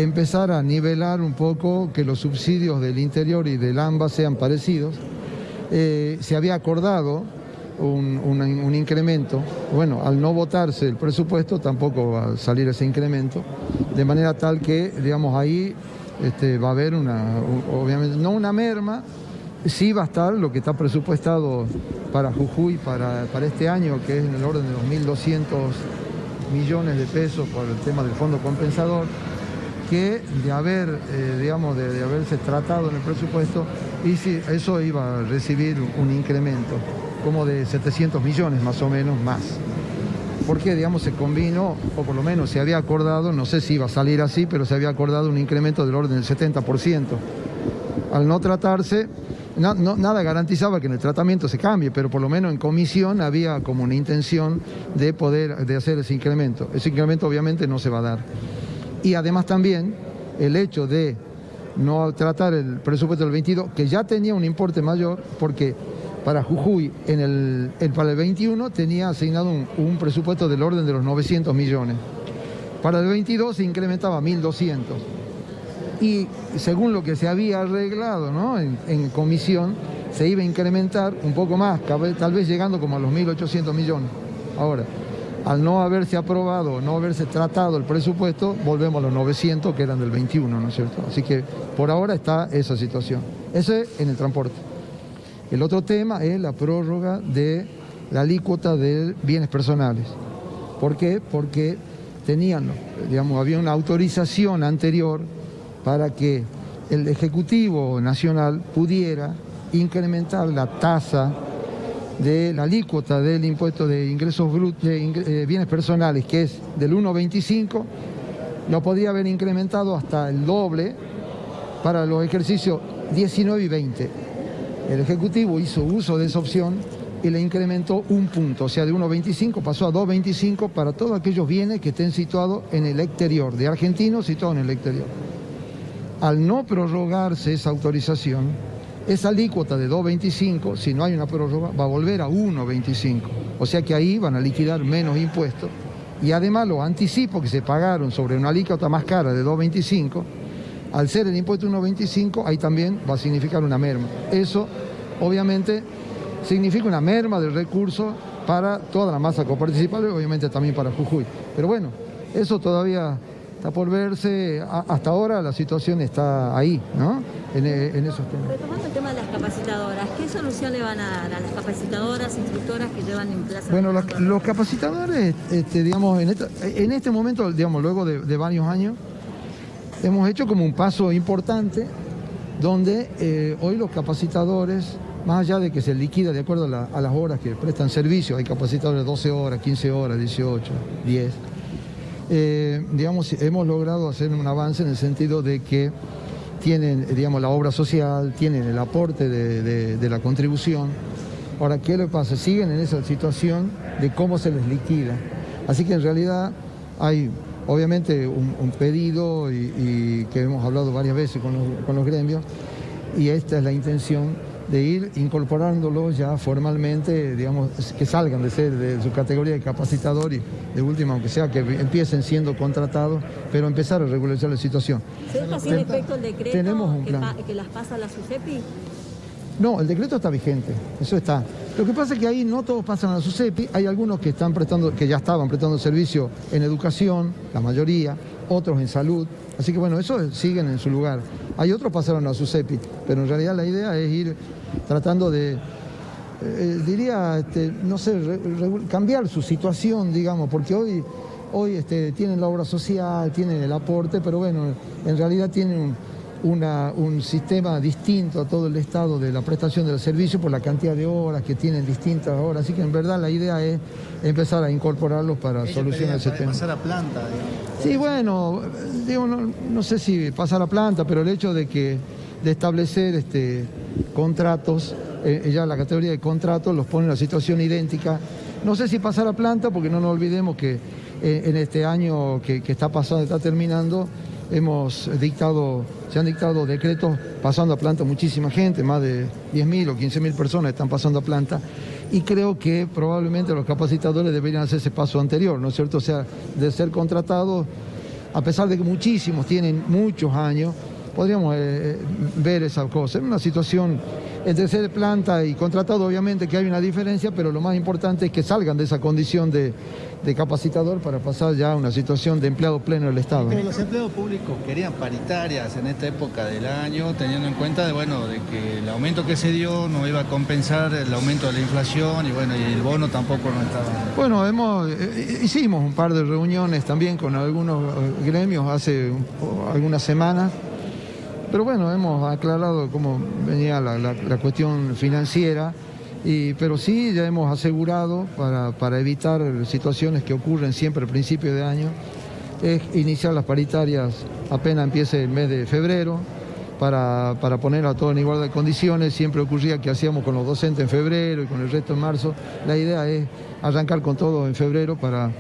empezar a nivelar un poco, que los subsidios del interior y del AMBA sean parecidos. Se había acordado un incremento. Bueno, al no votarse el presupuesto tampoco va a salir ese incremento, de manera tal que, digamos, ahí va a haber obviamente, no una merma, sí va a estar lo que está presupuestado para Jujuy para este año, que es en el orden de los 1.200 millones de pesos por el tema del fondo compensador, que de haber, digamos, de haberse tratado en el presupuesto, y si eso iba a recibir un incremento como de 700 millones más o menos más. Porque, digamos, se combinó, o por lo menos se había acordado, no sé si iba a salir así, pero se había acordado un incremento del orden del 70%. Al no tratarse, nada garantizaba que en el tratamiento se cambie, pero por lo menos en comisión había como una intención de hacer ese incremento. Ese incremento obviamente no se va a dar. Y además también el hecho de no tratar el presupuesto del 22, que ya tenía un importe mayor, porque para Jujuy para el 21 tenía asignado un presupuesto del orden de los 900 millones. Para el 22 se incrementaba a 1.200. Y según lo que se había arreglado, ¿no?, en comisión, se iba a incrementar un poco más, tal vez llegando como a los 1.800 millones. Ahora, al no haberse aprobado, no haberse tratado el presupuesto, volvemos a los 900 que eran del 21, ¿no es cierto? Así que por ahora está esa situación. Eso es en el transporte. El otro tema es la prórroga de la alícuota de bienes personales. ¿Por qué? Porque había una autorización anterior para que el Ejecutivo Nacional pudiera incrementar la tasa de la alícuota del impuesto de ingresos brutos de bienes personales, que es del 1,25, lo podía haber incrementado hasta el doble para los ejercicios 19 y 20. El Ejecutivo hizo uso de esa opción y le incrementó un punto, o sea, de 1,25 pasó a 2,25 para todos aquellos bienes que estén situados en el exterior, de argentinos situados en el exterior. Al no prorrogarse esa autorización, esa alícuota de 2,25, si no hay una prórroga, va a volver a 1,25. O sea que ahí van a liquidar menos impuestos. Y además los anticipos que se pagaron sobre una alícuota más cara de 2,25, al ser el impuesto 1,25, ahí también va a significar una merma. Eso, obviamente, significa una merma del recurso para toda la masa coparticipable y obviamente también para Jujuy. Pero bueno, eso todavía está por verse. Hasta ahora la situación está ahí, ¿no?, en esos temas. Retomando el tema de las capacitadoras, ¿qué solución le van a dar a las capacitadoras, instructoras que llevan en plaza? Bueno, los capacitadores, digamos, en este momento, digamos, luego de varios años, hemos hecho como un paso importante donde hoy los capacitadores, más allá de que se liquida de acuerdo a las horas que prestan servicio, hay capacitadores de 12 horas, 15 horas, 18, 10, digamos, hemos logrado hacer un avance en el sentido de que tienen, digamos, la obra social, tienen el aporte de la contribución. Ahora, ¿qué le pasa? Siguen en esa situación de cómo se les liquida. Así que en realidad hay obviamente un pedido y que hemos hablado varias veces con los gremios, y esta es la intención de ir incorporándolos ya formalmente, digamos, que salgan de ser de su categoría de capacitador y de última, aunque sea que empiecen siendo contratados, pero empezar a regularizar la situación. ¿Se deja sin efecto el decreto Tenemos un plan. que las pasa a la SUSEPI? No, el decreto está vigente, eso está. Lo que pasa es que ahí no todos pasan a la SUSEPI, hay algunos que ya estaban prestando servicio en educación, la mayoría, otros en salud, así que bueno, esos siguen en su lugar. Hay otros que pasaron a la SUSEPI, pero en realidad la idea es ir tratando de, no sé, cambiar su situación, digamos, porque hoy tienen la obra social, tienen el aporte, pero bueno, en realidad tienen un sistema distinto a todo el estado de la prestación del servicio por la cantidad de horas que tienen, distintas horas. Así que en verdad la idea es empezar a incorporarlos para solucionar ese tema. Pasar a planta, digamos. Sí, bueno, digo, no sé si pasar a planta, pero el hecho de establecer contratos, ya la categoría de contratos los pone en una situación idéntica. No sé si pasar a planta, porque no nos olvidemos que en este año que está pasando, está terminando, se han dictado decretos pasando a planta muchísima gente, más de 10.000 o 15.000 personas están pasando a planta, y creo que probablemente los capacitadores deberían hacer ese paso anterior, ¿no es cierto? O sea, de ser contratados a pesar de que muchísimos tienen muchos años, podríamos ver esa cosa. Es una situación entre ser planta y contratado, obviamente que hay una diferencia, pero lo más importante es que salgan de esa condición de capacitador para pasar ya a una situación de empleado pleno del Estado. Pero los empleados públicos querían paritarias en esta época del año, teniendo en cuenta de que el aumento que se dio no iba a compensar el aumento de la inflación y el bono tampoco no estaba. Bueno, hicimos un par de reuniones también con algunos gremios hace algunas semanas. Pero bueno, hemos aclarado cómo venía la cuestión financiera, pero sí ya hemos asegurado para evitar situaciones que ocurren siempre al principio de año, es iniciar las paritarias apenas empiece el mes de febrero, para poner a todo en igualdad de condiciones. Siempre ocurría que hacíamos con los docentes en febrero y con el resto en marzo. La idea es arrancar con todo en febrero para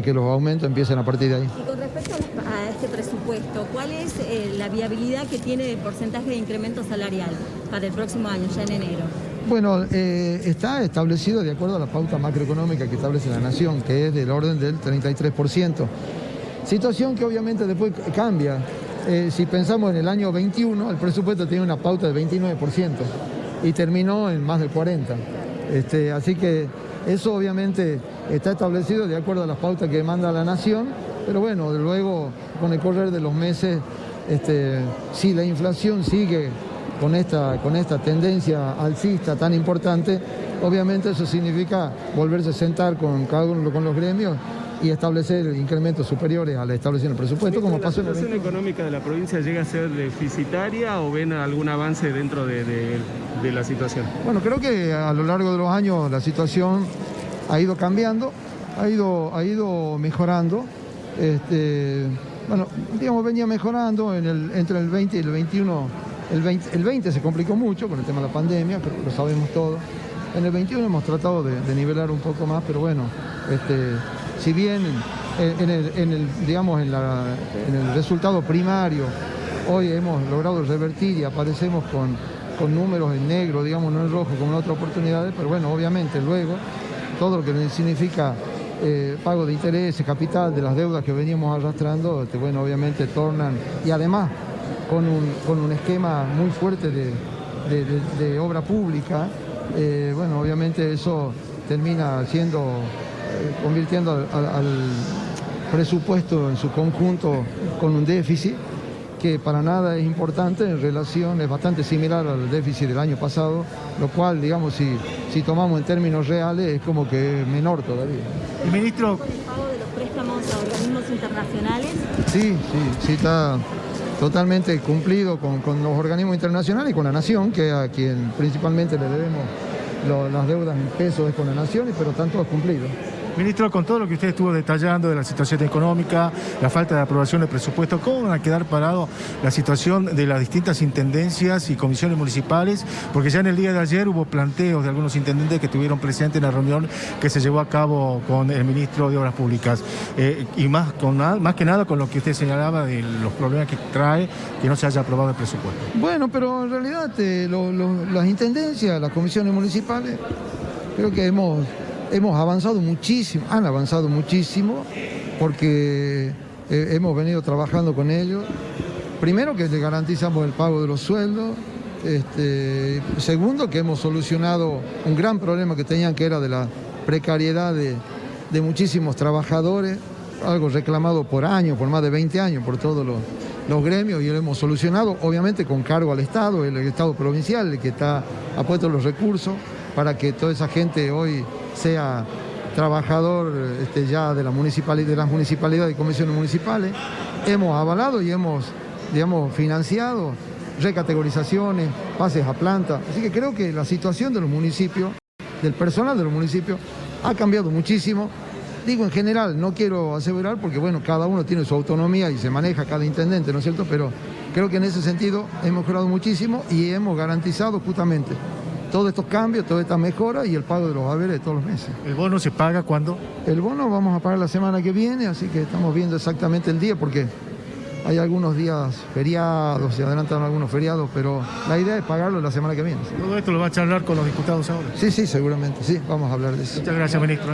que los aumentos empiecen a partir de ahí. Y con respecto a este presupuesto, ¿cuál es la viabilidad que tiene de porcentaje de incremento salarial para el próximo año, ya en enero? Bueno, está establecido de acuerdo a la pauta macroeconómica que establece la Nación, que es del orden del 33%. Situación que obviamente después cambia. Si pensamos en el año 21, el presupuesto tiene una pauta del 29% y terminó en más del 40%. Así que eso obviamente está establecido de acuerdo a las pautas que manda la Nación, pero bueno, luego con el correr de los meses, si la inflación sigue con esta tendencia alcista tan importante, obviamente eso significa volverse a sentar con cada uno con los gremios y establecer incrementos superiores a la establecido en el presupuesto, como pasó en el... ¿La situación económica de la provincia llega a ser deficitaria o ven algún avance dentro de la situación? Bueno, creo que a lo largo de los años la situación ha ido cambiando, ha ido mejorando. Bueno, digamos, venía mejorando entre el 20 y el 21. El 20 se complicó mucho con el tema de la pandemia, pero lo sabemos todos. En el 21 hemos tratado de nivelar un poco más, pero bueno, si bien en el resultado primario hoy hemos logrado revertir y aparecemos con números en negro, digamos, no en rojo como en otras oportunidades, pero bueno, obviamente luego todo lo que significa pago de intereses, capital de las deudas que veníamos arrastrando, bueno, obviamente tornan, y además con un esquema muy fuerte de obra pública, bueno, obviamente eso termina convirtiendo al presupuesto en su conjunto con un déficit que para nada es importante, en relación es bastante similar al déficit del año pasado, lo cual, digamos, si tomamos en términos reales, es como que es menor todavía. ¿El ministro con el pago de los préstamos a organismos internacionales? Sí, está totalmente cumplido con los organismos internacionales y con la Nación, que a quien principalmente le debemos las deudas en pesos es con la Nación, pero están todos cumplidos. Ministro, con todo lo que usted estuvo detallando de la situación económica, la falta de aprobación del presupuesto, ¿cómo van a quedar parado la situación de las distintas intendencias y comisiones municipales? Porque ya en el día de ayer hubo planteos de algunos intendentes que estuvieron presentes en la reunión que se llevó a cabo con el ministro de Obras Públicas. Y más que nada con lo que usted señalaba de los problemas que trae que no se haya aprobado el presupuesto. Bueno, pero en realidad las intendencias, las comisiones municipales, creo que hemos avanzado muchísimo, han avanzado muchísimo, porque hemos venido trabajando con ellos. Primero, que le garantizamos el pago de los sueldos. Segundo, que hemos solucionado un gran problema que tenían, que era de la precariedad de muchísimos trabajadores, algo reclamado por años, por más de 20 años, por todos los gremios, y lo hemos solucionado, obviamente con cargo al Estado, el Estado provincial, el que ha puesto los recursos para que toda esa gente hoy sea trabajador ya de las municipalidades y comisiones municipales. Hemos avalado y hemos, digamos, financiado recategorizaciones, pases a planta. Así que creo que la situación de los municipios, del personal de los municipios, ha cambiado muchísimo. Digo en general, no quiero aseverar porque, bueno, cada uno tiene su autonomía y se maneja cada intendente, ¿no es cierto? Pero creo que en ese sentido hemos mejorado muchísimo y hemos garantizado justamente todos estos cambios, todas estas mejoras y el pago de los haberes de todos los meses. ¿El bono se paga cuándo? El bono vamos a pagar la semana que viene, así que estamos viendo exactamente el día, porque hay algunos días feriados, se adelantan algunos feriados, pero la idea es pagarlo la semana que viene. ¿Todo esto lo va a charlar con los diputados ahora? Sí, seguramente, sí, vamos a hablar de eso. Muchas gracias, ministro.